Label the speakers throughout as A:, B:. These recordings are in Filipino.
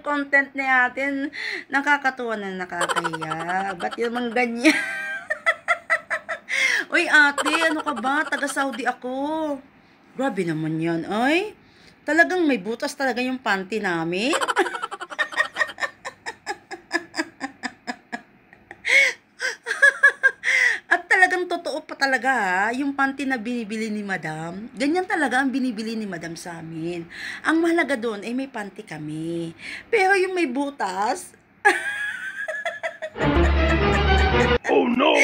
A: content ni atin. Nakakatuwa na nakakahiya. Ba't yun mang ganyan? Uy, ate, ano ka ba? Taga-Saudi ako. Grabe naman yan, ay. Talagang may butas talaga yung panty namin. At talagang totoo pa talaga ha, yung panty na binibili ni madam. Ganyan talaga ang binibili ni madam sa amin. Ang mahalaga doon ay may panty kami. Pero yung may butas,
B: Oh no!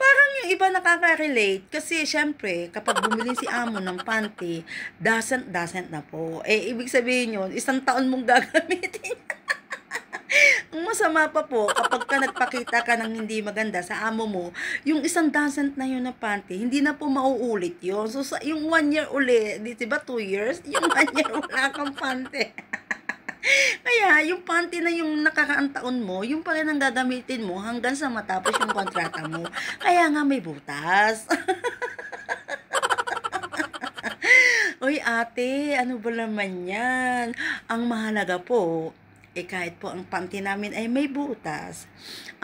A: parang yung iba nakaka-relate kasi syempre kapag bumili si amo ng panty, doesn't na po. Eh ibig sabihin yun, isang taon mong gagamitin. Ang masama pa po, kapag ka nagpakita ka ng hindi maganda sa amo mo, yung isang doesn't na yun na panty, hindi na po mauulit yun. So yung 1 year uli, di ba 2 years? Yung 1 year wala kang panty. Kaya, yung panty na yung nakakaang taon mo, yung pa rin ang gagamitin mo hanggang sa matapos yung kontrata mo. Kaya nga may butas. Uy, ate, ano ba naman yan? Ang mahalaga po, kahit po ang panty namin ay may butas,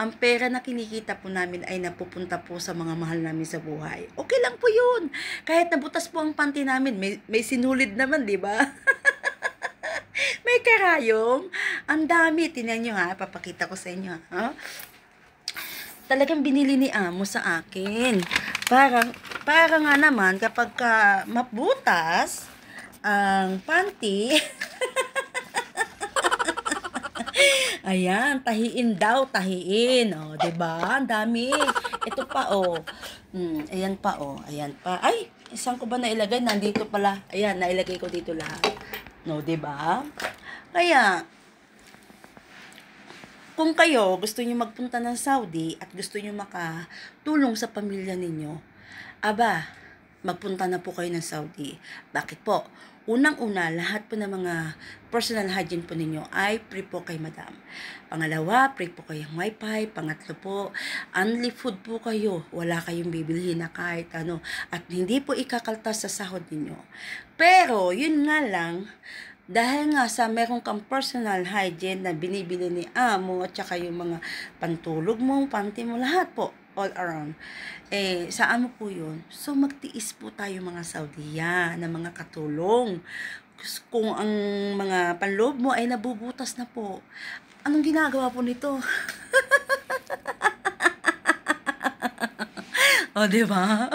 A: ang pera na kinikita po namin ay napupunta po sa mga mahal namin sa buhay. Okay lang po yun. Kahit nabutas po ang panty namin, may sinulid naman, di ba? May karayong. Ang dami. Tingnan nyo ha. Papakita ko sa inyo ha. Talagang binili ni amo sa akin. Para nga naman kapag mabutas ang panty. Ayan, tahiin daw, tahiin. O, diba? Ang dami. Ito pa, o. Ayan pa, o. Ayan pa. Ay, isang ko ba nailagay? Nandito pala. Ayan, nailagay ko dito lahat. No, 'di ba? Kaya kung kayo gusto niyo magpunta ng Saudi at gusto niyo makatulong sa pamilya ninyo, aba, magpunta na po kayo ng Saudi. Bakit po? Unang-una, lahat po ng mga personal hygiene po ninyo ay free po kay madam. Pangalawa, free po kayong wifi. Pangatlo po, only food po kayo. Wala kayong bibilhin na kahit ano. At hindi po ikakaltas sa sahod ninyo. Pero, yun nga lang, dahil nga sa meron kang personal hygiene na binibili ni amo at saka yung mga pantulog mo, panty mo, lahat po, all around. Sa amo po yun. So, magtiis po tayo mga Saudiya na mga katulong. Kung ang mga panloob mo ay nabubutas na po, anong ginagawa po nito? O, diba?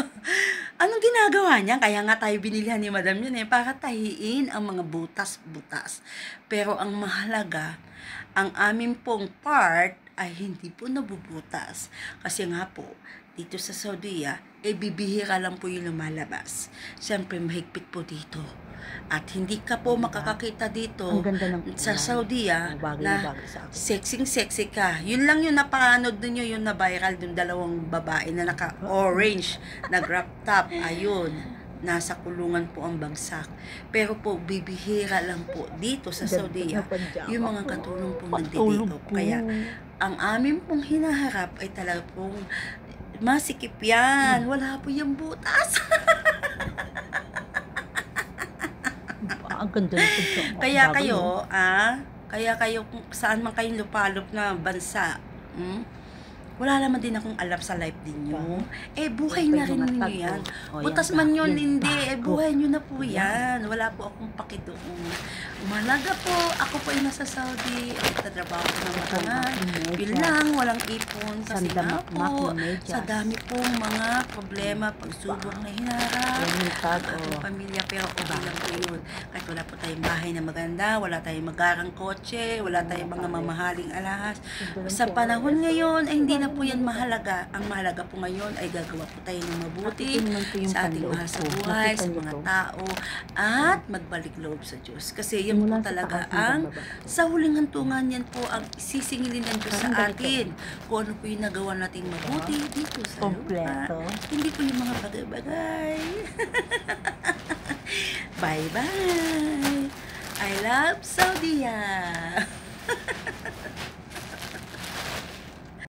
A: Anong ginagawa niya? Kaya nga tayo binilihan ni madam yun para tahiin ang mga butas-butas. Pero ang mahalaga, ang amin pong part ay hindi po nabubutas. Kasi nga po, dito sa Saudiya, bibihira lang po yung lumalabas. Siyempre, mahigpit po dito. At hindi ka po makakakita dito sa Saudiya na sexy ka. Yun lang yung napanood ninyo, yung na-viral yung dalawang babae na naka-orange na crop top. Ayun, nasa kulungan po ang bagsak. Pero po, bibihira lang po dito sa Saudiya yung mga katulong po nandito. Kaya, ang amin pong hinaharap ay talaga pong masikip yan. Wala po yung butas.
C: Ang ganda nito.
A: Kaya kayo kung saan man kayong lupalop na bansa, wala naman din akong alam sa life ninyo. Buhay na rin ninyo yan. Butas man yun, hindi. Buhay nyo na po yan. Wala po akong paki doon. Umalaga po, ako po ay nasa Saudi. Ako tatrabaho ko ng matangan. Yun lang, walang ipon. Kasi nga po, sa dami pong mga problema, pagsubok na hinarap, ang pamilya, pero okay lang po yun. Kahit wala po tayong bahay na maganda, wala tayong magarang kotse, wala tayong mga mamahaling alahas. Sa panahon ngayon, ay hindi na po yan mahalaga. Ang mahalaga po ngayon ay gagawa po tayo ng mabuti sa ating mahal sa buhay, sa mga tao, at magbalik loob sa Diyos. Kasi yan po talaga ang sa huling hantungan, yan po ang sisingilin ng Diyos sa atin. Kung ano po yung nagawa natin mabuti dito sa lupa. Hindi po yung mga bagay-bagay. Bye-bye! I love Saudiya!